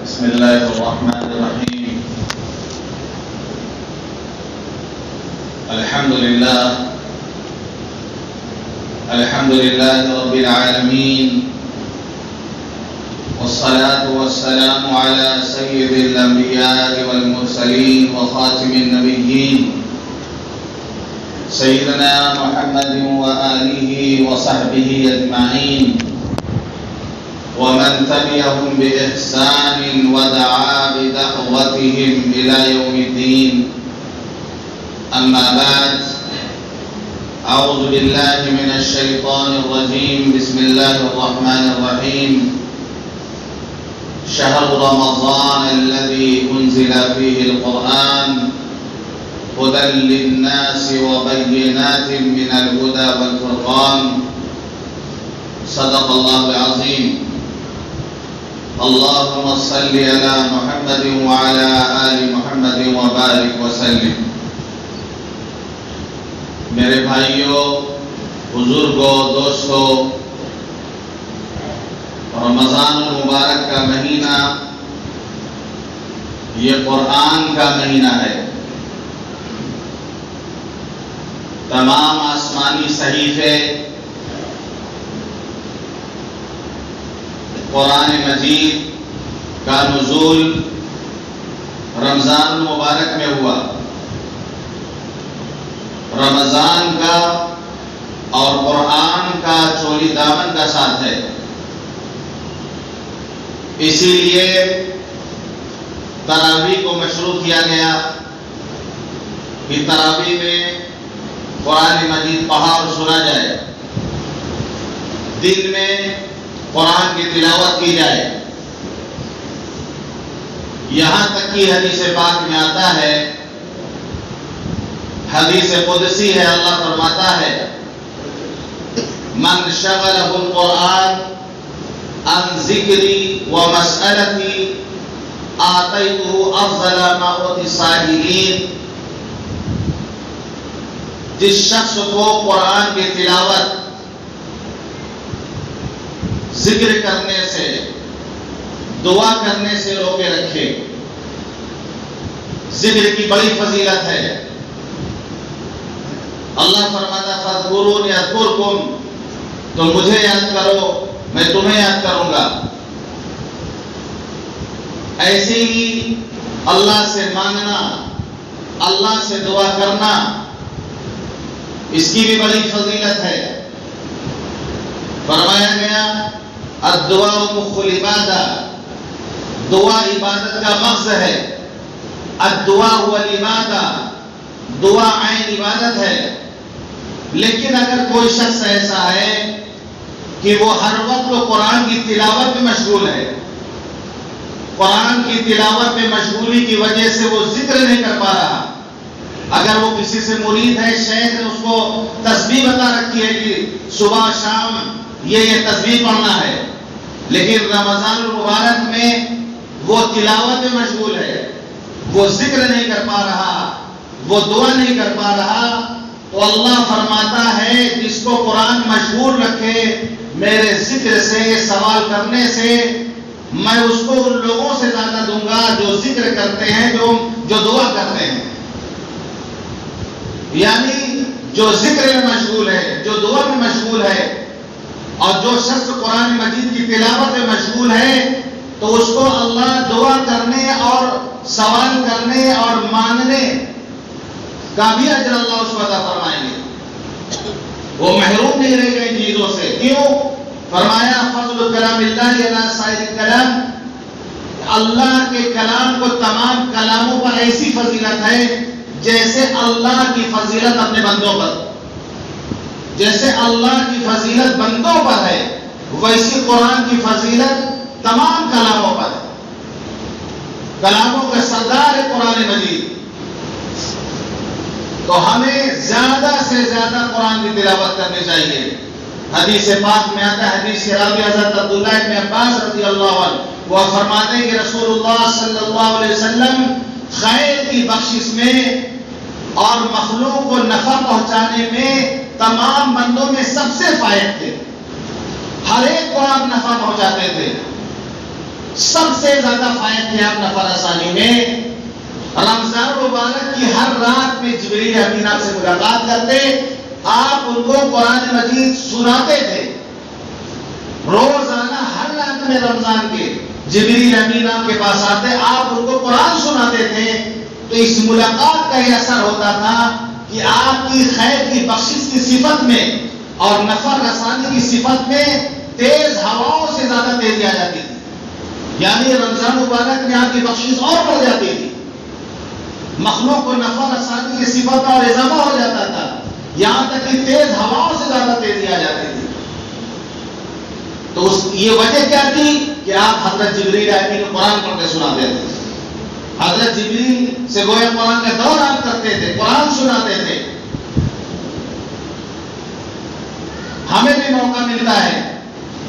بسم الله الرحمن الرحيم. الحمد لله رب العالمين، والصلاة والسلام على سيد الأنبياء والمرسلين وخاتم النبيين سيدنا محمد وآله وصحبه أجمعين، ومن تبعهم بإحسان ودعا بدعوتهم إلى يوم الدين. أما بعد، أعوذ بالله من الشيطان الرجيم. بسم الله الرحمن الرحيم. شهر رمضان الذي أنزل فيه القرآن هدى للناس وبينات من الهدى والفرقان. صدق الله العظيم. اللهم صل على محمد وعلى آل محمد وبارك وسلم. میرے بھائیوں، بزرگوں، دوستوں، رمضان المبارک کا مہینہ یہ قرآن کا مہینہ ہے. تمام آسمانی صحیفے قرآن مجید کا نزول رمضان المبارک میں ہوا. رمضان کا اور قرآن کا چولی دامن کا ساتھ ہے. اسی لیے تراویح کو مشروع کیا گیا کہ تراویح میں قرآن مجید پڑھا اور سنا جائے، دن میں قرآن کی تلاوت کی جائے. یہاں تک کہ حدیث پاک میں آتا ہے، حدیث قدسی ہے، اللہ فرماتا ہے من شغلہ القرآن عن ذکری و مسئلتی آتیتہ افضل ما اوتی السائلین. جس شخص کو قرآن کی تلاوت، ذکر کرنے سے، دعا کرنے سے روکے رکھے. ذکر کی بڑی فضیلت ہے. اللہ فرماتا فاذکرونی اذکرکم، تم مجھے یاد کرو میں تمہیں یاد کروں گا. ایسے ہی اللہ سے مانگنا، اللہ سے دعا کرنا، اس کی بھی بڑی فضیلت ہے. فرمایا گیا الدعاء مخ العبادہ، دعا عبادت کا مغز ہے. الدعاء هو العبادہ، دعا عین عبادت ہے. لیکن اگر کوئی شخص ایسا ہے کہ وہ ہر وقت قرآن کی تلاوت میں مشغول ہے، قرآن کی تلاوت میں مشغولی کی وجہ سے وہ ذکر نہیں کر پا رہا. اگر وہ کسی سے مرید ہے، شیخ نے اس کو تسبیح بتا رکھی ہے کہ صبح شام یہ تسبیح پڑھنا ہے، لیکن رمضان المبارک میں وہ تلاوت میں مشغول ہے، وہ ذکر نہیں کر پا رہا، وہ دعا نہیں کر پا رہا، تو اللہ فرماتا ہے جس کو قرآن مشغول رکھے میرے ذکر سے، سوال کرنے سے، میں اس کو ان لوگوں سے زیادہ دوں گا جو ذکر کرتے ہیں، جو دعا کرتے ہیں. یعنی جو ذکر میں مشغول ہے، جو دعا میں مشغول ہے، اور جو شخص قرآن مجید کی تلاوت میں مشغول ہے، تو اس کو اللہ دعا کرنے اور سوال کرنے اور مانگنے کا بھی اجر اللہ اس کو عطا فرمائیں گے. وہ محروم نہیں رہے گا ان چیزوں سے. کیوں؟ فرمایا فضل کلام اللہ علی سائر الکلام، اللہ کے کلام کو تمام کلاموں پر ایسی فضیلت ہے جیسے اللہ کی فضیلت اپنے بندوں پر، جیسے اللہ کی فضیلت بندوں پر ہے، ویسی قرآن کی فضیلت تمام کلاموں پر ہے. کلاموں کا سردار ہے قرآن مجید. تو ہمیں زیادہ سے زیادہ قرآن کی تلاوت کرنی چاہیے. حدیث پاک میں آتا ہے، حدیث راوی حضرت عبداللہ ابن عباس رضی اللہ عنہ، وہ فرماتے ہیں کہ رسول اللہ صلی اللہ علیہ وسلم خیر کی بخشش میں اور مخلوق کو نفع پہنچانے میں تمام بندوں میں سب سے فائد تھے. ہر ایک کو آپ نفع پہنچاتے تھے. سب سے زیادہ فائد تھے آپ نفر ثانی میں۔ رمضان مبارک کی ہر رات میں جبریل امین آپ سے ملاقات کرتے، آپ ان کو قرآن مجید سناتے تھے۔ روزانہ ہر رات میں رمضان کے جبریل امین آپ کے پاس آتے، آپ ان کو قرآن سناتے تھے۔ تو اس ملاقات کا یہ اثر ہوتا تھا کہ آپ کی خیر کی بخشش کی صفت میں اور نفع رسانی کی صفت میں تیز ہواؤں سے زیادہ تیزی آ جاتی تھی، یعنی رمضان مبارک میں آپ کی بخشش اور بڑھ جاتی تھی، مخلوق کو نفع رسانی کی صفت اور اضافہ ہو جاتا تھا، یہاں تک کہ تیز ہواؤں سے زیادہ تیزی آ جاتی تھی۔ تو یہ وجہ کیا تھی کہ آپ حضرت جبریل امین کو قرآن پڑھ کے سناتے تھے، حضرت جبریل سے گویا قرآن کا دور آپ کرتے تھے، قرآن سناتے تھے۔ ہمیں بھی موقع ملتا ہے،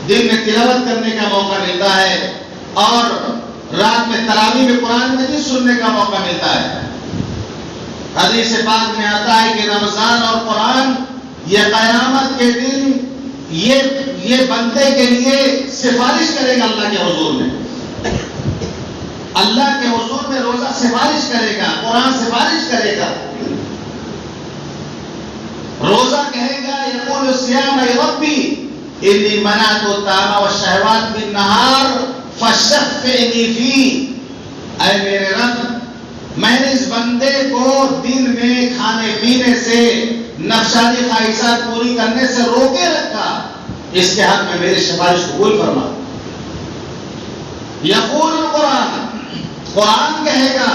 دن میں تلاوت کرنے کا موقع ملتا ہے اور رات میں تراویح میں قرآن مجید سننے کا موقع ملتا ہے۔ حدیث پاک میں آتا ہے کہ رمضان اور قرآن یہ قیامت کے دن یہ بندے کے لیے سفارش کرے گا اللہ کے حضور میں، اللہ کے حضور میں روزہ سفارش کرے گا، قرآن سفارش کرے گا۔ روزہ کہے گا یقول الصیام ای ربی انی منعت الطعام والشہوات بالنہار فشفعنی فیہ، اے میرے رب میں نے اس بندے کو دن میں کھانے پینے سے نفسانی خواہشات پوری کرنے سے روکے رکھا، اس کے حق میں میری سفارش قبول فرما۔ یقول القرآن، قرآن کہے گا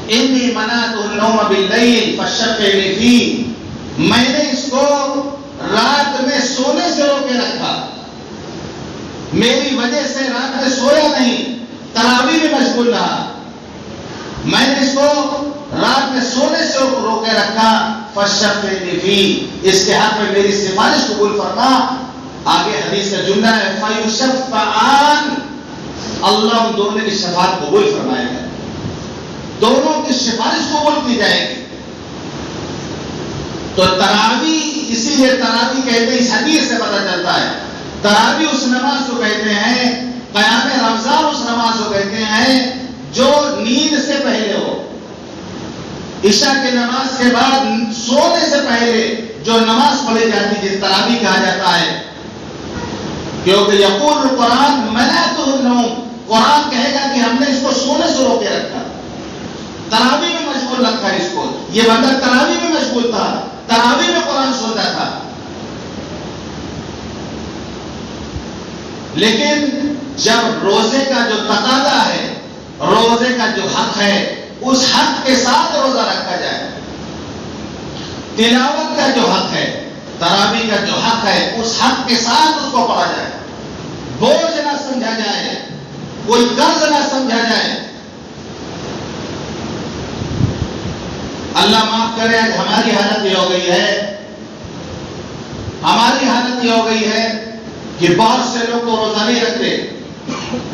انی منعت النوم باللیل فشفعنی فیہ، میں نے اس کو رات میں سونے سے روکے رکھا، میری وجہ سے رات میں سویا نہیں، تراویح میں مشغول رہا، میں نے اس کو رات میں سونے سے روکے رکھا، فشفعنی فیہ، اس کے حق میں میری سفارش قبول فرما۔ آگے حدیث کا جملہ ہے فیشفعان، اللہ ان دونوں کی شفاعت قبول فرمائے گا، دونوں کی سفارش قبول کی جائے گی۔ تو تراویح، اسی لیے تراویح کہتے ہیں، اس حدیث سے پتہ چلتا ہے تراویح اس نماز کو کہتے ہیں، قیام رمضان اس نماز کو کہتے ہیں جو نیند سے پہلے ہو، عشاء کی نماز کے بعد سونے سے پہلے جو نماز پڑھی جاتی ہے جس تراویح کہا جاتا ہے، کیونکہ یقول القرآن منعت النوم، قرآن کہے گا کہ ہم نے اس کو سونے سے روکے رکھا، تراویح میں مشغول رکھا اس کو، یہ بندہ تراویح میں مشغول تھا، تراویح میں قرآن سنتا تھا۔ لیکن جب روزے کا جو تقاضا ہے، روزے کا جو حق ہے، اس حق کے ساتھ روزہ رکھا جائے، تلاوت کا جو حق ہے، تراویح کا جو حق ہے، اس حق کے ساتھ اس کو پڑھا جائے، بوجھ نہ سمجھا جائے، کوئی قرض نہ سمجھا جائے۔ اللہ معاف کرے، آج ہماری حالت یہ ہو گئی ہے، ہماری حالت یہ ہو گئی ہے کہ بہت سے لوگ تو روزہ نہیں رکھتے،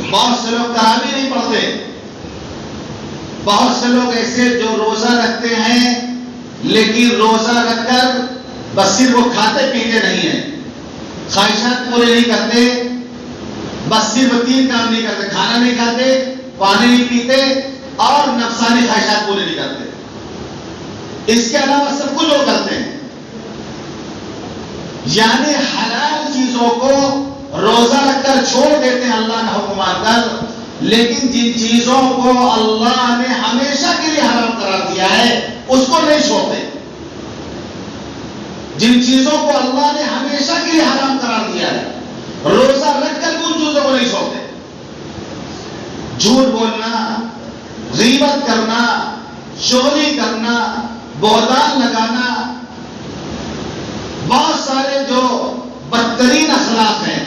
بہت سے لوگ تراویح نہیں پڑھتے، بہت سے لوگ ایسے جو روزہ رکھتے ہیں لیکن روزہ رکھ کر بس صرف وہ کھاتے پیتے نہیں ہیں، خواہشات پورے نہیں کرتے، بس صرف 3 کام نہیں کرتے، کھانا نہیں کھاتے، پانی نہیں پیتے اور نفسانی خواہشات پورے نہیں کرتے، اس کے علاوہ سب کچھ وہ کرتے ہیں، یعنی حلال چیزوں کو روزہ رکھ کر چھوڑ دیتے ہیں اللہ کا حکم مان کر، لیکن جن چیزوں کو اللہ نے ہمیشہ کے لیے حرام قرار دیا ہے اس کو نہیں چھوڑتے، جن چیزوں کو اللہ نے ہمیشہ کے لیے حرام قرار دیا ہے روزہ رکھ کر ان چیزوں کو نہیں چھوڑتے۔ جھوٹ بولنا، غیبت کرنا، چغلی کرنا، بہتان لگانا، بہت سارے جو بدترین اخلاق ہیں،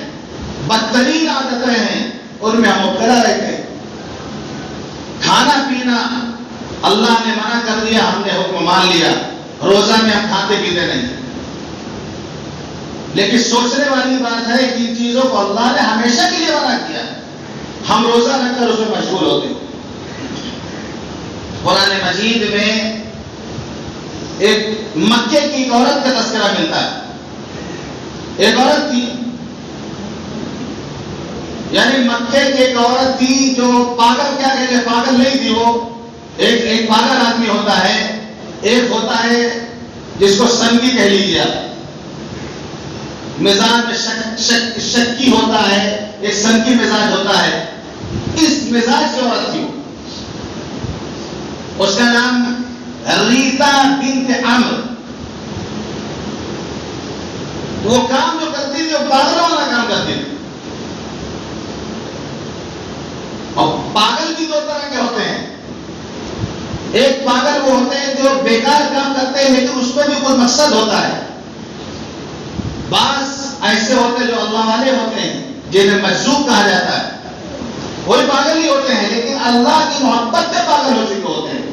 بدترین عادتیں ہیں، ان میں ہم مبتلا رہتے ہیں۔ کھانا پینا اللہ نے منع کر دیا، ہم نے حکم مان لیا، روزہ میں ہم کھاتے پیتے نہیں، لیکن سوچنے والی بات ہے کہ ان چیزوں کو اللہ نے ہمیشہ کے لیے منع کیا، ہم روزہ رکھ کر اس میں مشغول ہوتے ہیں۔ قرآن مجید میں ایک مکے کی ایک عورت کا تذکرہ ملتا ہے، ایک عورت تھی یعنی مکے کی ایک عورت تھی جو پاگل، کیا کہتے ہیں، پاگل نہیں تھی وہ، ایک پاگل آدمی ہوتا ہے، ایک ہوتا ہے جس کو سنگی کہہ لیجیے آپ، مزاج میں شکی ہوتا ہے، ایک سنگی مزاج ہوتا ہے، اس مزاج کی عورت تھی، اس کا نام ریتا بنت عمرو۔ وہ کام جو کرتی تھی وہ پاگلوں والا کام کرتی تھی، اور پاگل بھی دو طرح کے ہوتے ہیں، ایک پاگل وہ ہوتے ہیں جو بیکار کام کرتے ہیں لیکن اس میں بھی کوئی مقصد ہوتا ہے، بعض ایسے ہوتے ہیں جو اللہ والے ہوتے ہیں جنہیں مجذوب کہا جاتا ہے، وہی پاگل ہی ہوتے ہیں لیکن اللہ کی محبت سے پاگل ہو چکے ہوتے ہیں،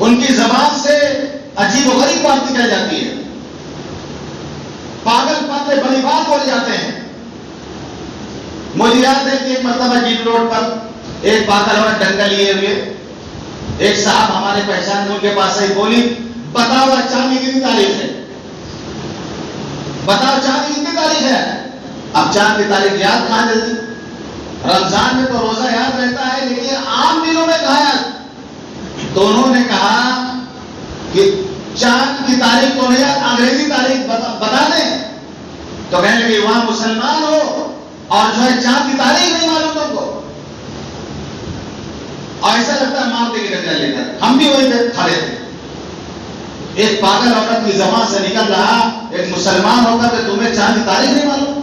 ان کی زبان سے عجیب و غریب بات نکل جاتی ہے، پاگل پن میں بڑی بات بول جاتے ہیں۔ مجھے یاد ہے کہ ایک مرتبہ جیل روڈ پر ایک پاگل عورت ڈنڈا لیے ہوئے، ایک صاحب ہمارے پہچان کے ان کے پاس آئی، بولی بتاؤ چاندی کتنی تاریخ ہے، بتاؤ چاندی کتنی تاریخ ہے۔ اب چاند کی تاریخ یاد کہاں جلدی، رمضان میں تو روزہ یاد رہتا ہے لیکن عام دنوں میں کہاں یاد۔ تو انہوں نے کہا کہ چاند کی تاریخ تو نہیں، انگریزی تاریخ بتا دیں۔ تو کہنے لگے وہاں مسلمان ہو اور جو ہے چاند کی تاریخ نہیں معلوم تم کو، اور ایسا لگتا ہے مار دے کے ڈنڈا لے کر، ہم بھی وہی کھڑے تھے۔ ایک پاگل عورت کی زبان سے نکل رہا ایک مسلمان ہوگا کہ تمہیں چاند کی تاریخ نہیں معلوم،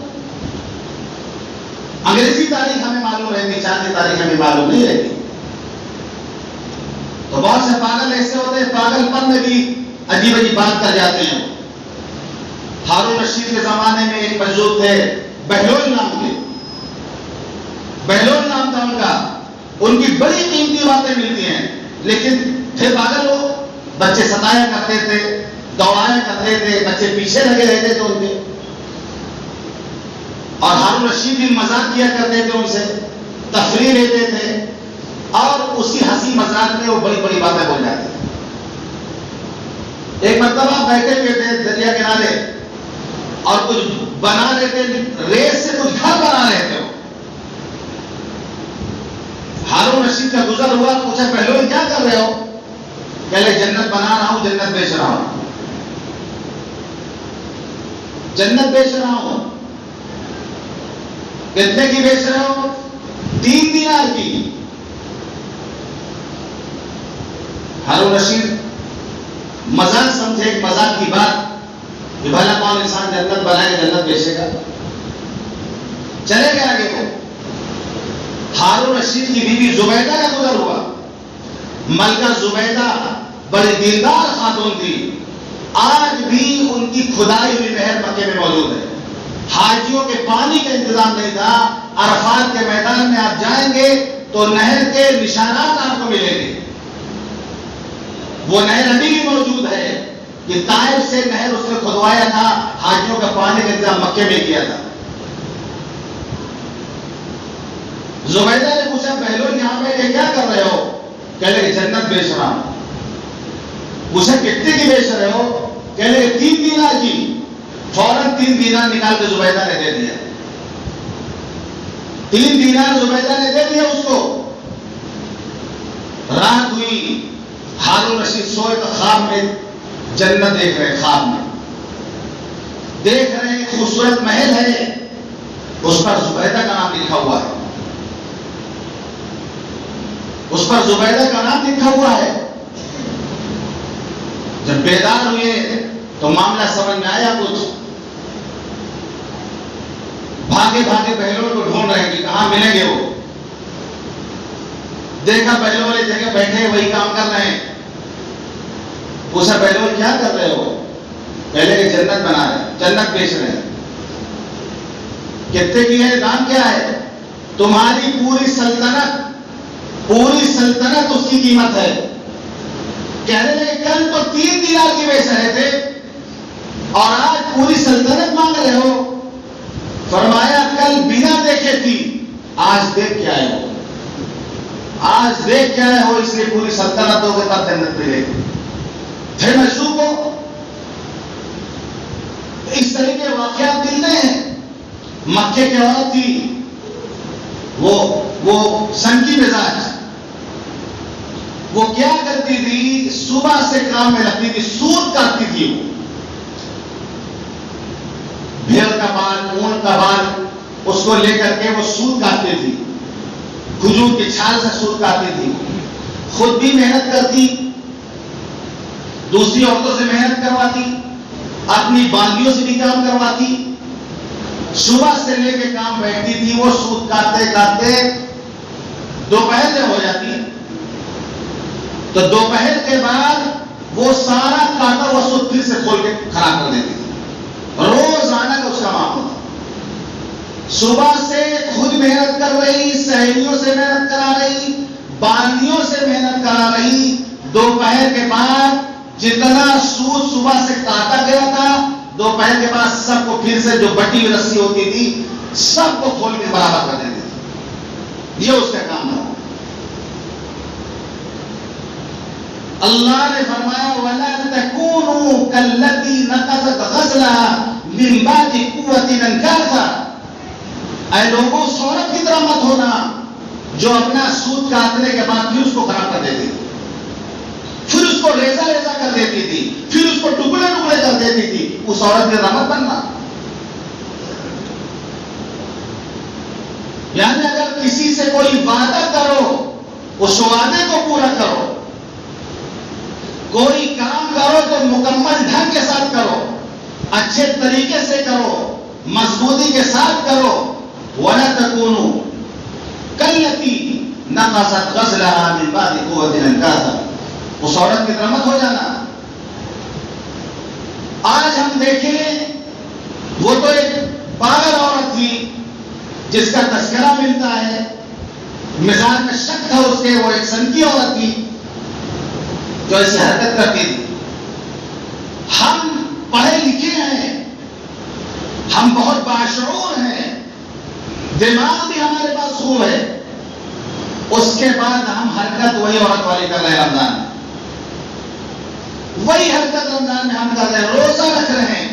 انگریزی تاریخ ہمیں معلوم رہتی، چاند کی تاریخ ہمیں معلوم نہیں رہتی۔ تو بہت سے پاگل ایسے ہوتے ہیں، پاگل پن میں بھی عجیب عجیب بات کر جاتے ہیں۔ ہارون رشید کے زمانے میں ایک مجذوب تھے، بہلول نام کے، بہلول نام تھا ان کا، ان کی بڑی قیمتی باتیں ملتی ہیں لیکن تھے پاگل، وہ بچے ستایا کرتے تھے، دوڑایا کرتے تھے، بچے پیچھے لگے رہتے تھے ان کے، اور ہارون رشید بھی مذاق کیا کرتے تھے، ان سے تفریح لیتے تھے، اور اسی ہنسی مذاق میں وہ بڑی بڑی باتیں بول جاتے تھے۔ ایک مرتبہ بیٹھے ہوئے تھے دریا کنارے اور کچھ بنا رہے تھے، ریت سے کچھ گھر بنا رہے تھے، ہارون رشید کا گزر ہوا، پوچھا بہلول کیا کر رہے ہو؟ کہلے جنت بنا رہا ہوں، جنت بیچ رہا ہوں، جنت بیچ رہا ہوں۔ کتنے کی بیچ رہے ہو؟ 3 دینار کی۔ ہارون رشید مذاق سمجھے، ایک مذاق کی بات کہ بھلا کون انسان جنت بنائے گا، جنت بیچے گا، چلے گئے آگے کو۔ ہارون رشید کی بیوی زبیدہ کا گزر ہوا، ملکہ زبیدہ بڑی دیندار خاتون تھی، آج بھی ان کی کھدائی ہوئی نہر مکے میں موجود ہے۔ حاجیوں کے پانی کا انتظام نہیں تھا، عرفات کے میدان میں آپ جائیں گے تو نہر کے نشانات آپ کو ملیں گے، وہ نہر ابھی بھی موجود ہے کہ طائف سے نہر اس نے کھدوایا تھا، حاجیوں کا پانی کا انتظام مکے میں کیا تھا۔ زبیدہ نے پوچھا بہلول یہاں پہ کیا کر رہے ہو؟ کہہ لے جنت بیچ رہا ہوں۔ پوچھا کتنے کی بیچ رہے ہو؟ کہہ لے 3 دینار کی۔ فوراً 3 دینار نکال کے زبیدہ نے دے دیا، 3 دینار زبیدہ نے دے دیا اس کو۔ رات ہوئی، ہارون رشید سوئے تو خواب میں جنت دیکھ رہے، خواب میں دیکھ رہے خوبصورت محل ہے، اس پر زبیدہ کا نام لکھا ہوا ہے، اس پر زبیدہ کا نام لکھا ہوا ہے۔ جب بیدار ہوئے تو معاملہ سمجھ میں آیا کچھ، بھاگے بھاگے بہلول کو ڈھونڈ رہے کہ کہاں ملیں گے وہ۔ دیکھا بہلول والے جگہ بیٹھے وہی کام کر رہے ہیں۔ پوچھا بہلول کیا کر رہے ہو؟ پہلے کہ جنت بنا رہے، جنت بیچ رہے ہیں۔ کتنے کی ہے؟ دام کیا ہے؟ تمہاری پوری سلطنت اس کی قیمت ہے۔ کہنے لگے کل تو 3 دینار کی بیچ رہے تھے اور آج پوری سلطنت مانگ رہے ہو۔ فرمایا کل بنا دیکھے تھی، آج دیکھ کے آئے ہو، آج دیکھ کے آئے ہو، اس لیے پوری سلطنت ہوگی تب جنت ملے گی۔ پھر محسوب ہو، اس طرح کے واقعات ملتے ہیں۔ مکے کی عورت تھی، وہ سنگی مزاج، وہ کیا کرتی تھی؟ صبح سے کام میں لگتی تھی، سود کاٹتی تھی، بھیڑ کا بال، اونٹ کا بال، اس کو لے کر کے وہ سود کاٹتی تھی، کھجور کی چھال سے سود کاٹتی تھی، خود بھی محنت کرتی، دوسری عورتوں سے محنت کرواتی، اپنی باندیوں سے بھی کام کرواتی، صبح سے لے کے کام بیٹھتی تھی، وہ سود کاٹتے کاٹتے دوپہر جب ہو جاتی تو دوپہر کے بعد وہ سارا کاٹا ہوا سود پھر سے کھول کے خراب کر دیتی تھی، روزانہ کا اس کا معاملہ تھا۔ صبح سے خود محنت کر رہی، سہیلیوں سے محنت کرا رہی، باندیوں سے محنت کرا رہی، دوپہر کے بعد جتنا سود صبح سے کاٹا گیا تھا دوپہر کے بعد سب کو پھر سے جو بٹی ہوئی رسی ہوتی تھی سب کو کھول کے برابر کر دیتی تھی، یہ اس کا کام تھا۔ اللہ نے فرمایا وَلَا تَكُونُوا كَالَّتِي نَقَضَتْ غَزْلَهَا مِن بَعْدِ قُوَّةٍ أَنكَاثًا، اے لوگوں اس عورت کی طرح مت ہونا جو اپنا سود کاٹنے کے بعد پھر اس کو خراب کر دیتی تھی، پھر اس کو ریزہ ریزہ کر دیتی تھی، پھر اس کو ٹکڑے ٹکڑے کر دیتی تھی، اس عورت کی طرح مت بننا۔ یعنی اگر کسی سے کوئی وعدہ کرو اس وعدے کو پورا کرو، کوئی کام کرو تو مکمل ڈھنگ کے ساتھ کرو، اچھے طریقے سے کرو، مضبوطی کے ساتھ کرو۔ وَلَا تَكُونُوا كَالَّتِي نَقَضَتْ غَزْلَهَا مِن بَعْدِ قُوَّةٍ أَنكَاثًا، اس عورت کی طرح مت ہو جانا۔ آج ہم دیکھیں وہ تو ایک پاگل عورت تھی جس کا تذکرہ ملتا ہے، مزاج میں شک تھا اس کے، وہ ایک سنکی عورت تھی جو ایسی حرکت کرتی تھی۔ ہم پڑھے لکھے ہیں، ہم بہت باشعور ہیں، دماغ بھی ہمارے پاس خوب ہے، اس کے بعد ہم حرکت وہی عورت والی کر رہے ہیں، رمضان میں وہی حرکت رمضان میں ہم کر رہے ہیں، روزہ رکھ رہے ہیں،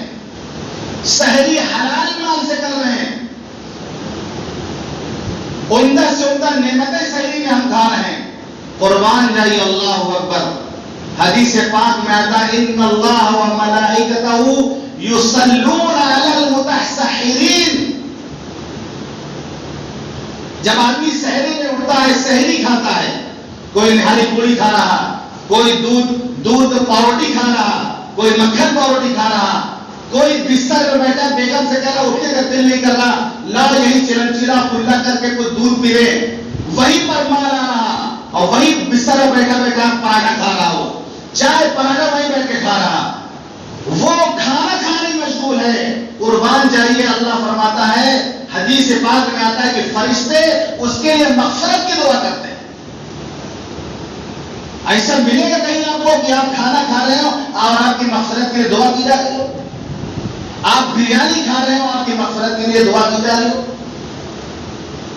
سحری حلال مال سے کر رہے ہیں، عمدہ سے عمدہ نعمتیں سحری میں ہم کھا رہے ہیں۔ قربان جائیے، اللہ اکبر۔ حدیث پاک میں آتا ہے ان اللہ و ملائکتہ یصلون علی المتسحرین، جب آدمی سحری میں اٹھتا ہے، سحری کھاتا ہے، کوئی نہاری پوری کھا رہا، کوئی دودھ پاروٹی کھا رہا، کوئی مکھن پاروٹی کھا رہا، کوئی بستر پر بیٹھا بیگم سے کہہ رہا اٹھنے کا دل نہیں کر رہا، لا یہی چلنچیرا کھلا کر کے کوئی دودھ پیوے، وہی پر مار آ رہا اور وہی بستر پر بیٹھا بیٹھا پراٹھا کھا رہا ہو، چائے پراٹھا وہیں بیٹھ کے کھا رہا، وہ کھانا کھانے میں مشغول ہے۔ قربان جائیے، اللہ فرماتا ہے حدیث پاک میں آتا ہے کہ فرشتے اس کے لیے مغفرت کی دعا کرتے ہیں۔ ایسا ملے گا کہیں آپ کو کہ آپ کھانا کھا رہے ہو اور آپ کی مغفرت کے لیے دعا کی جا رہی ہو؟ آپ بریانی کھا رہے ہو، آپ کی مغفرت کے لیے دعا کی جا رہی ہو؟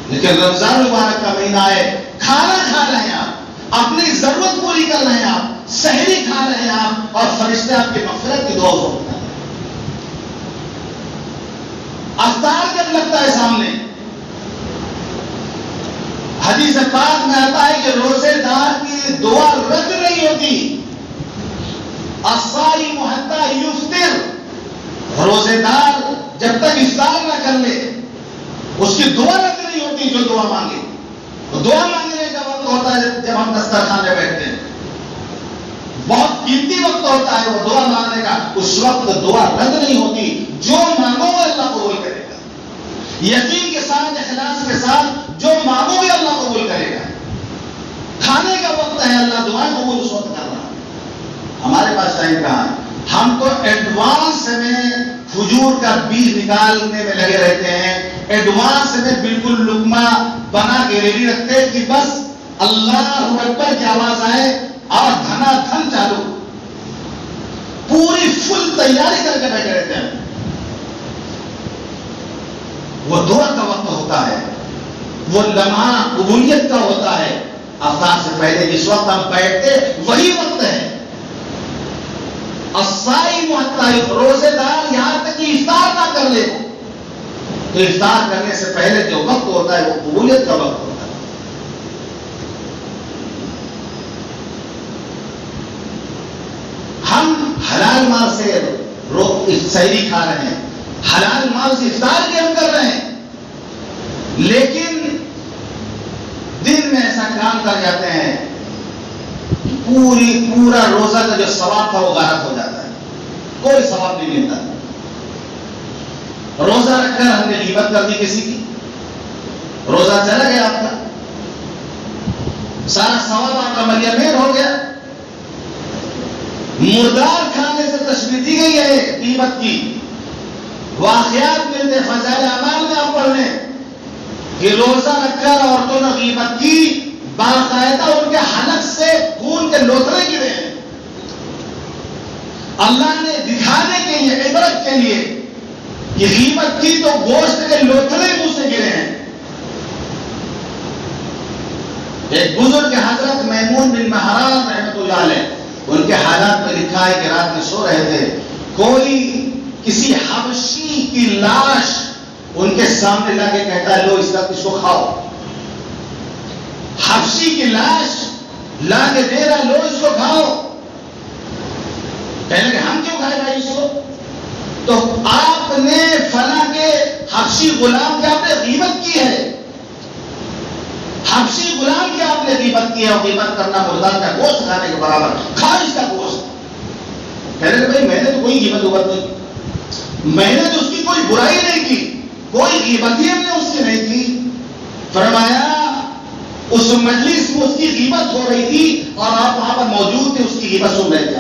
لیکن رمضان مبارک کا مہینہ ہے، کھانا کھا رہے ہیں آپ، اپنی ضرورت پوری کر رہے ہیں آپ، سحری کھا رہے ہیں آپ، اور فرشتے آپ کی مغفرت کی دعا کرتے ہیں۔ افطار جب لگتا ہے سامنے، حدیث پاک میں آتا ہے کہ روزے دار کی دعا رد نہیں ہوتی، الصائم حتی یفطر، روزے دار جب تک افطار نہ کر لے اس کی دعا رد نہیں ہوتی جو دعا مانگے۔ تو دعا مانگنے کا وقت ہوتا ہے جب ہم دسترخوان پہ بیٹھتے ہیں، بہت قیمتی وقت ہوتا ہے وہ دعا مانگنے کا، اس وقت دعا رد نہیں ہوتی، جو مانگو وہ اللہ قبول کرے گا، یقین کے ساتھ، اخلاص کے ساتھ جو مانگو گے اللہ قبول کرے گا۔ کھانے کا وقت ہے، اللہ دعائیں قبول اس وقت کر رہا ہے، ہمارے پاس ٹائم کہاں ہے؟ ہم تو ایڈوانس میں کھجور کا بیج نکالنے میں لگے رہتے ہیں، ایڈوانس میں بالکل لقمہ بنا کے ریڈی رکھتے ہیں کہ بس اللہ اکبر کی آواز آئے اور دھنا دھن چالو، پوری فل تیاری کر کے بیٹھے رہتے ہیں۔ وہ دعا کا وقت ہوتا ہے، وہ لمحہ قبولیت کا ہوتا ہے، افطار سے پہلے جس وقت ہم بیٹھتے وہی وقت ہے۔ الصائم حتی، روزے دار یہاں تک کہ افطار نہ کر لے تو افطار کرنے سے پہلے جو وقت ہوتا ہے وہ قبولیت کا وقت ہوتا ہے. ہم حلال مال سے سحری کھا رہے ہیں, حلال مال سے افطار بھی ہم کر رہے ہیں, لیکن دن میں ایسا کام کر جاتے ہیں پورا روزہ کا جو ثواب تھا وہ غارت ہو جاتا ہے, کوئی ثواب نہیں ملتا. روزہ رکھ کر ہم نے غیبت کر دی کسی کی, روزہ چلا گیا آپ کا, سارا ثواب آپ کا ملیامیر ہو گیا. مردار کھانے سے تشبیہ دی گئی ہے غیبت کی. واقعات ملتے فضائل اعمال میں آپ پڑھ لیں کہ روزہ رکھ کر عورتوں نے غیبت کی, باقاعدہ ان کے حلق سے خون کے لوتھڑے گرے ہیں. اللہ نے دکھانے کے لیے, عبرت کے لیے کہ غیبت کی تو گوشت کے لوتھڑے منہ سے گرے ہیں. ایک بزرگ حضرت میمون بن مہران رحمۃ اللہ علیہ, ان کے حالات میں لکھا ہے کہ رات میں سو رہے تھے, کوئی کسی حبشی کی لاش ان کے سامنے لا کے کہتا ہے لو اس کو کھاؤ. حبشی کی لاش لا کے دے رہا, لو اس کو کھاؤ. کہنے کہ ہم کیوں کھائے بھائی اس کو؟ تو آپ نے فلاں کے حبشی غلام کی آپ نے غیبت کی ہے, حبشی غلام کی آپ نے غیبت کی ہے, اور غیبت کرنا مردار کا گوشت کھانے کے برابر, کھا اس کا گوشت. کہنے کہ بھائی میں نے تو کوئی غیبت نہیں کی, میں نے تو اس کی کوئی برائی نہیں کی, کوئی غیبت ہی ہم نے اس کی نہیں کی. فرمایا اس مجلس میں اس کی غیبت ہو رہی تھی اور آپ وہاں پر موجود تھے, اس کی غیبت سن رہے تھے.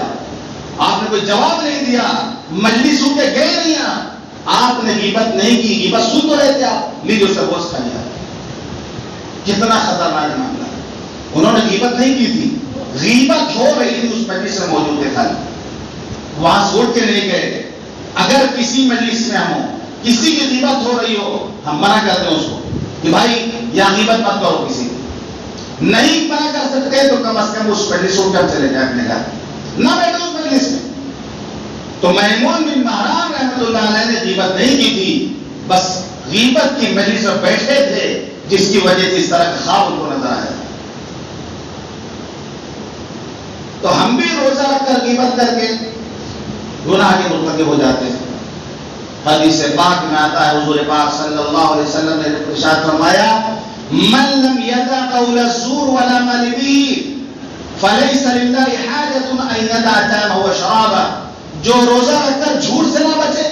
آپ نے کوئی جواب نہیں دیا, مجلس سن کے گئے نہیں, آپ نے غیبت نہیں کی, غیبت سن تو رہے تھے آپ, لیجیے اس کا گوشت کھا لیا. کتنا خطرناک معاملہ. انہوں نے غیبت نہیں کی تھی, غیبت ہو رہی تھی, اس مجلس میں موجود تھے, خالی وہاں سے اٹھ کے نہیں گئے. اگر کسی مجلس میں ہم ہوں, کسی کی غیبت ہو رہی ہو, ہم منع کرتے ہیں اس کو کہ بھائی یہاں غیبت مت کرو کسی کی. نہیں منع کر سکتے تو کم از کم اس مجلس سے اٹھ کر چلے جائیں اپنے گھر, نہ بیٹھے اس مجلس میں. تو میمون بن مہران رحمۃ اللہ علیہ نے غیبت نہیں کی تھی, بس غیبت کی مجلس میں بیٹھے تھے, جس کی وجہ سے اس طرح کا خواب ان کو نظر آیا. تو ہم بھی روزہ رکھ کر غیبت کر کے گناہ کے مرتکب ہو جاتے ہیں. حدیث پاک میں آتا ہے, حضور پاک صلی اللہ علیہ وسلم نے ارشاد فرمایا من لم يدع قول الزور ولا عمل به فليس لله حاجة ان يدع طعامه وشرابه. جو روزہ رکھ کر جھوٹ سے نہ بچے,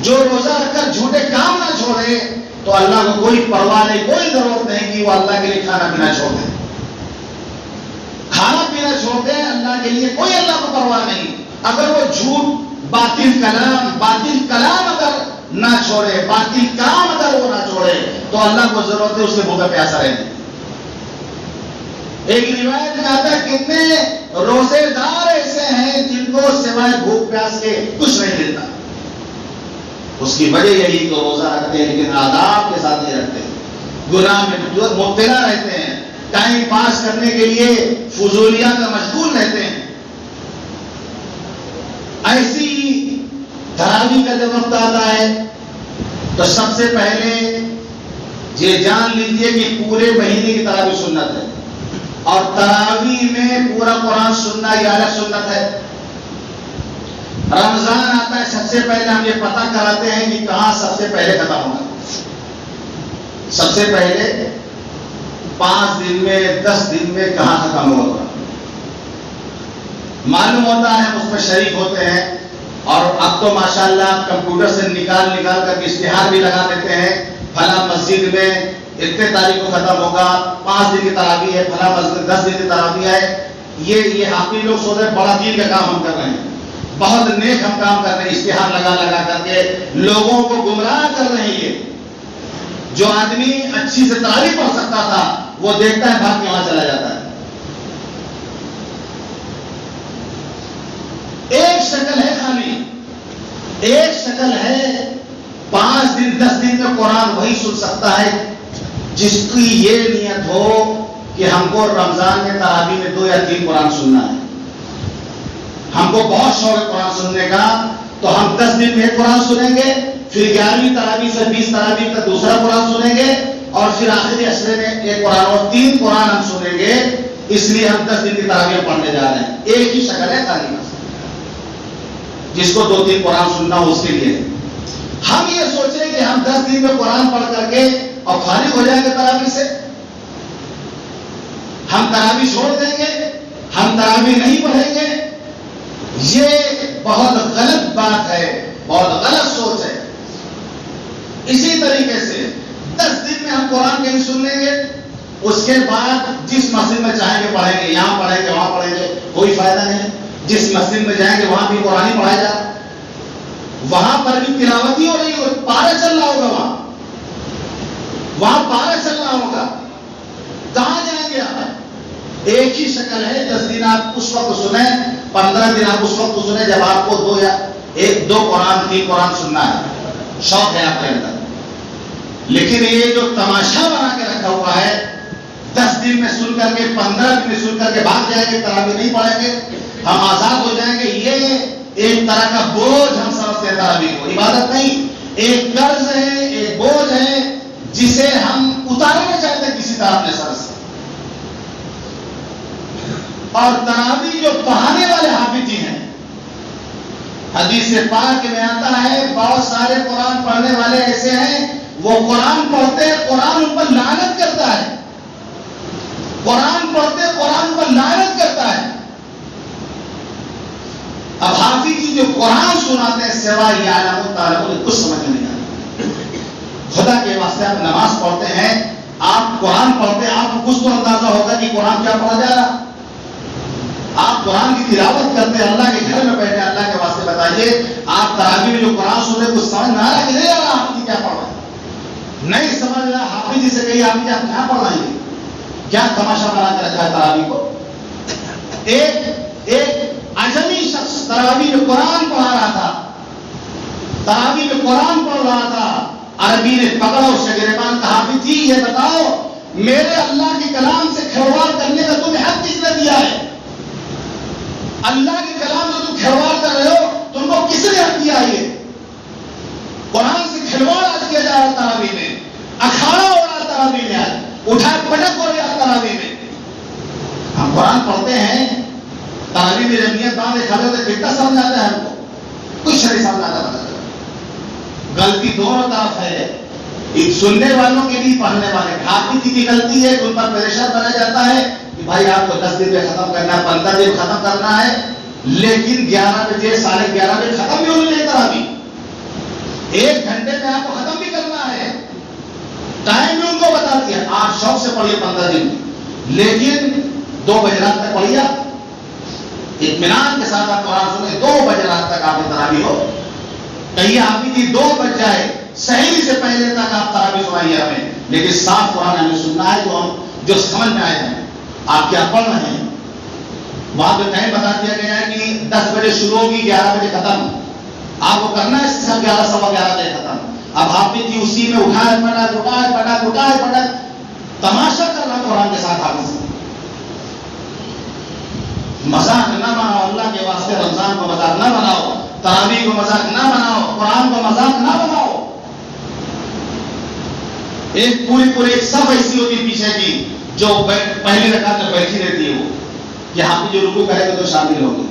جو روزہ رکھ کر جھوٹے کام نہ چھوڑے, تو اللہ کو کوئی پرواہ نہیں, کوئی ضرورت نہیں کہ وہ اللہ کے لیے کھانا پینا چھوڑ دے. کھانا پینا چھوڑ دے, اللہ کے لیے کوئی اللہ کو پرواہ نہیں. اگر وہ جھوٹ, باطل کلام اگر نہ چھوڑے, باطل کام اگر وہ نہ چھوڑے, تو اللہ کو ضرورت ہے اس کے بھوکا پیاسا رہنے. ایک روایت میں آتا ہے کتنے روزے دار ایسے ہیں جن کو سوائے بھوک پیاس کے کچھ نہیں ملتا. اس کی وجہ یہی کہ روزہ رکھتے ہیں لیکن آداب کے ساتھ نہیں رکھتے, گناہ میں مبتلا رہتے ہیں, ٹائم پاس کرنے کے لیے فضولیات میں مشغول رہتے ہیں. ایسی تراویح کا جب وقت آتا ہے تو سب سے پہلے یہ جان لیجیے کہ پورے مہینے کی تراویح سنت ہے, اور تراویح میں پورا قرآن سننا یہ الگ سنت ہے. رمضان آتا ہے, سب سے پہلے ہم یہ پتہ کراتے ہیں کہ کہاں سب سے پہلے ختم ہوگا. سب سے پہلے 5 دن میں 10 دن میں کہاں ختم ہوگا معلوم ہوتا ہے, ہم اس میں شریک ہوتے ہیں. اور اب تو ماشاءاللہ کمپیوٹر سے نکال کر اشتہار بھی لگا دیتے ہیں, فلاں مسجد میں اتنے تاریخ کو ختم ہوگا, 5 دن کی تراویح ہے, فلاں مسجد 10 دن کی تراویح ہے. یہ آپ لوگ سوچ رہے ہیں بڑا دین کا کام ہم کر رہے ہیں, بہت نیک ہم کام کر رہے ہیں, اشتہار لگا کر کے لوگوں کو گمراہ کر رہے ہیں. یہ جو آدمی اچھی سے تراویح پڑھ سکتا تھا وہ دیکھتا ہے بھاگ کے وہاں چلا جاتا ہے. ایک شکل ہے, خالی ایک شکل ہے, 5 دن 10 دن میں قرآن وہی سن سکتا ہے جس کی یہ نیت ہو کہ ہم کو رمضان میں تراویح میں 2 یا 3 قرآن سننا ہے. ہم کو بہت شوق ہے قرآن سننے کا, تو ہم 10 دن میں قرآن سنیں گے, پھر 11ویں تراویح سے 20 تراویح تک دوسرا قرآن سنیں گے، اور پھر آخری عشرے میں ایک قرآن اور 3 قرآن ہم سنیں گے. اس لیے ہم 10 دن کی تراویح پڑھنے جا رہے ہیں. ایک ہی شکل ہے تعلیم، جس کو 2-3 قرآن سننا ہو اس کے لیے. ہم یہ سوچیں کہ ہم 10 دن میں قرآن پڑھ کر کے اور فارغ ہو جائیں گے تراویح سے، ہم تراویح چھوڑ دیں گے، ہم تراویح نہیں پڑھیں گے. یہ بہت غلط بات ہے، بہت غلط سوچ ہے. اسی طریقے سے 10 دن میں ہم قرآن کہیں سن لیں گے، اس کے بعد جس مسجد میں چاہیں گے پڑھیں گے، یہاں پڑھیں گے وہاں پڑھیں گے، کوئی فائدہ نہیں. جس مسجد میں جائیں گے وہاں بھی قرآن ہی پڑھایا جائے، وہاں پر بھی تلاوت ہی ہو رہی ہو، پارا چل رہا ہوگا، وہاں پارا چل رہا ہوگا. کہاں جائیں گے آپ؟ ایک ہی شکل ہے. 10 دن آپ اس وقت سنیں، 15 دن آپ اس وقت سنیں جب آپ کو 2 قرآن 3 قرآن سننا ہے، شوق ہے آپ کے اندر. لیکن یہ جو تماشا بنا کے رکھا ہوا ہے، 10 دن میں سن کر کے 15 دن میں سن کر کے بھاگ جائیں گے، تراویح نہیں پڑھیں گے، ہم آزاد ہو جائیں گے، یہ ایک طرح کا بوجھ ہم سمجھتے ہیں. تراویح کو عبادت نہیں، ایک قرض ہے، ایک بوجھ ہے جسے ہم اتارنا چاہتے ہیں کسی طرح اپنے سر سے. اور تراویح جو پڑھانے والے حافظ جی ہیں، حدیث پاک میں آتا ہے بہت سارے قرآن پڑھنے والے ایسے ہیں، وہ قرآن پڑھتے قرآن ان پر لعنت کرتا ہے، قرآن پڑھتے قرآن پر لعنت کرتا ہے. اب حافظ جی جو قرآن سناتے ہیں سوائے یعلم تعلم کچھ سمجھ نہیں آتا. خدا کے واسطے آپ نماز پڑھتے ہیں، آپ قرآن پڑھتے ہیں، آپ کو کچھ تو اندازہ ہوگا کہ قرآن کیا پڑھا جا رہا. آپ قرآن کی تلاوت کرتے ہیں، اللہ کے گھر میں بیٹھے، اللہ کے واسطے بتائیے آپ تراویح میں جو قرآن سن رہے کچھ سمجھ میں آ رہا کہ نہیں آ رہا؟ حافظ جی کیا پڑھ رہا ہے نہیں سمجھ رہا. حافظ جی سے کہیے حافظ جی آپ کیا پڑھ رہے ہیں، کیا تماشا بنا کے رکھا ہے تراویح کو. ایک اجمی شخص تراویح میں قرآن پڑھا رہا تھا، تراویح میں قرآن پڑھ رہا تھا. عربی نے پکڑا اس شگربان کا، حافظ جی یہ بتاؤ میرے اللہ کے کلام سے کھلواڑ کرنے کا تمہیں حق کس نے دیا ہے؟ اللہ کے کلام سے تم کھلواڑ کر رہے ہو، تم کو کس نے حق دیا ہے؟ قرآن سے کھلواڑ آج کیا جا رہا تراویح میں، اکھاڑا ہو رہا تراویح میں، آج اٹھا پٹک ہو رہا تراویح میں. ہم قرآن پڑھتے ہیں، تراویح میں جب نیت باندھے کھڑے ہوتے کتنا سمجھ آتا ہے ہم کو؟ کچھ نہیں سمجھ آتا. غلطی دونوں طرف ہے، ایک سننے والوں کے لیے پڑھنے والے. حافظ جی کی غلطی ہے کہ ان پر پریشر بنا جاتا ہے کہ بھائی آپ کو 10 دن میں ختم کرنا ہے، 15 دن ختم کرنا ہے، لیکن 11 بجے 11:30 بجے ختم بھی ہونی نہیں تراویح. 1 گھنٹے میں آپ کو ختم بھی کرنا ہے. ٹائم بھی ان کو بتا دیا، آپ شوق سے پڑھیے 15 دن، لیکن 2 بجے رات تک پڑھیے، اطمینان کے ساتھ آپ قرآن سنیں. 2 بجے رات تک آپ کی تراویح ہو. کہیں حافظ جی 2 بج جائے، سحری سے پہلے تک آپ تراویح سنائیے ہمیں، لیکن صاف قرآن ہمیں سننا ہے جو سمجھ میں آئے ہیں. آپ کیا پڑھ رہے ہیں؟ وہاں پہ ٹائم بتا دیا گیا ہے کہ 10 بجے شروع ہوگی، 11 بجے ختم. آپ کو کرنا ہے سب 11 سوا 11 بجے ختم. اب حافظ جی اسی میں اٹھائے پڑھا تماشا کر رہا قرآن کے ساتھ. حافظ مذاق نہ بناؤ، اللہ کے واسطے رمضان کو مذاق نہ بناؤ، تراویح کو مذاق نہ بناؤ، قرآن کو مذاق نہ بناؤ. ایک پوری ایک صف ایسی ہوتی پیچھے کی جو پہلی رکعت میں بیٹھی رہتی ہے، وہ کہ حافظ جو رکوع کرے گا تو شامل ہوگی.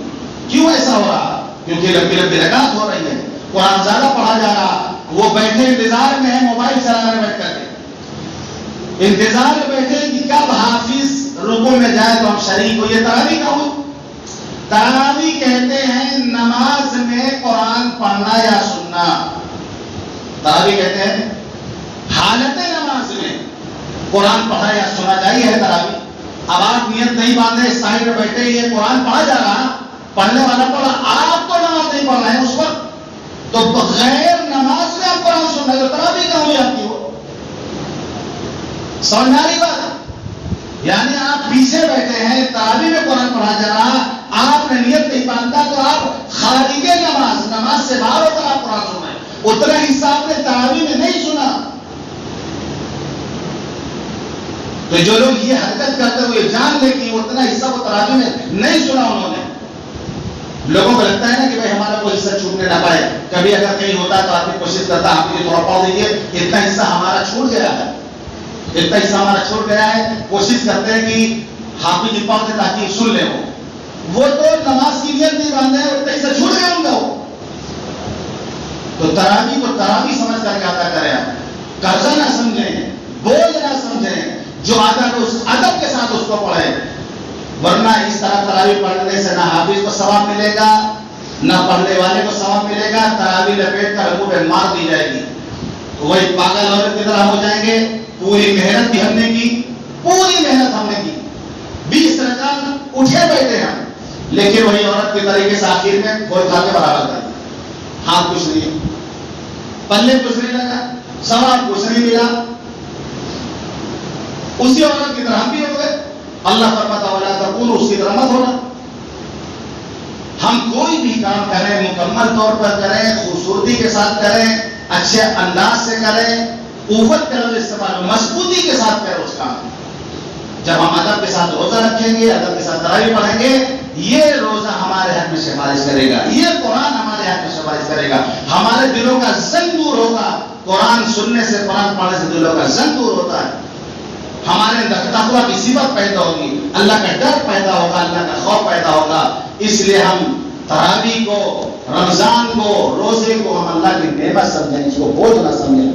کیوں ایسا ہو رہا؟ کیونکہ لمبی رکعت ہو رہی ہے، قرآن زیادہ پڑھا جا رہا. وہ بیٹھے انتظار میں ہے، موبائل چلانے بیٹھ کر کے انتظار میں بیٹھے کہ کب حافظ رکوع میں جائے تو ہم شریک ہو. یہ تراویح کا ہو. تراویح کہتے ہیں نماز میں قرآن پڑھنا یا سننا. تراویح کہتے ہیں حالت نماز میں قرآن پڑھا یا سنا چاہیے ہے تراویح. اب آپ نیت نہیں باندھے، سائڈ میں بیٹھے، یہ قرآن پڑھا جا رہا، پڑھنے والا پڑھا، آپ کو نماز نہیں پڑھنا ہے اس وقت، تو بغیر نماز میں آپ قرآن سننا ہے تو تراویح کہاں ہوئی آپ کی؟ ہو سمجھنے والی بات. یعنی آپ پیچھے بیٹھے ہیں، تراویح میں قرآن پڑھا جا رہا، آپ نے نیت نہیں باندھا تو آپ خارج نماز سے باہر ہو کر آپ قرآن سن رہے ہیں. اتنا حصہ آپ نے تراویح میں نہیں سنا. تو جو لوگ یہ حرکت کرتے ہوئے جان لے کہ اتنا حصہ وہ تراویح میں نہیں سنا انہوں نے. لوگوں کو لگتا ہے نا کہ بھائی ہمارا کوئی حصہ چھوٹنے نہ پائے. کبھی اگر کہیں ہوتا تو آدمی کوشش کرتا آپ مجھے تھوڑا پاؤ دیجیے, اتنا حصہ ہمارا چھوٹ گیا ہے, اتنا حصہ ہمارا چھوٹ گیا ہے. کوشش کرتے ہیں کہ حافظ جی پاؤ دے تاکہ سن لیں. وہ تو نماز کی نیت نہیں باندھے ہیں, اتنا حصہ چھوٹ گیا ان کا. تو تراویح کو تراویح سمجھ کر کے ادا کریں, قرضہ نہ سمجھیں, بوجھ نہ سمجھیں, جو آتا ہے اس ادب کے ساتھ اس کو پڑھیں. ورنہ اس طرح تراویح پڑھنے سے نہ حافظ کو ثواب ملے گا نہ پڑھنے والے کو ثواب ملے گا. تراویح لپیٹ کر منہ پہ مار دی جائے گی تو وہی پاگل عورت کی طرح ہو جائیں گے. پوری محنت بھی ہم نے کی, پوری محنت ہم نے کی, 20 رکعت اٹھے بیٹھے ہیں, لیکن وہی عورت کے طریقے سے آخر میں گول کھا کے برابر کر دی. ہاتھ کچھ نہیں, پلے کچھ نہیں لگا, ثواب کچھ نہیں ملا. اسی عورت کی طرح ہم بھی ہو گئے. اللہ فرماتا ولا تکونوا, اس کی طرح مت ہونا. ہم کوئی بھی کام کریں مکمل طور پر کریں, خوبصورتی کے ساتھ کریں, اچھے انداز سے کریں, قوت کا استعمال مضبوطی کے ساتھ کریں اس کام. جب ہم ادب کے ساتھ روزہ رکھیں گے, ادب کے ساتھ تراویح پڑھیں گے, یہ روزہ ہمارے حق میں سفارش کرے گا, یہ قرآن ہمارے حق میں سفارش کرے گا. ہمارے دلوں کا زنگ دور ہوگا. قرآن سننے سے, قرآن پڑھنے سے دلوں کا زنگ دور ہوتا ہے. ہمارے اندر تقویٰ کی صفت پیدا ہوگی, اللہ کا ڈر پیدا ہوگا, اللہ کا خوف پیدا ہوگا. اس لیے ہم تراویح کو, رمضان کو, روزے کو ہم اللہ کی نعمت سمجھیں, اس کو بوجھ نہ سمجھیں,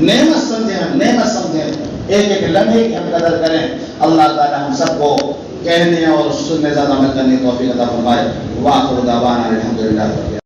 نعمت سمجھیں, نعمت سمجھیں. ایک ایک لمحے کی ہم قدر کریں. اللہ تعالی ہم سب کو کہنے اور سننے زیادہ عمل کرنے کی توفیق عطا فرمائے. وآخر دعوانا الحمدللہ.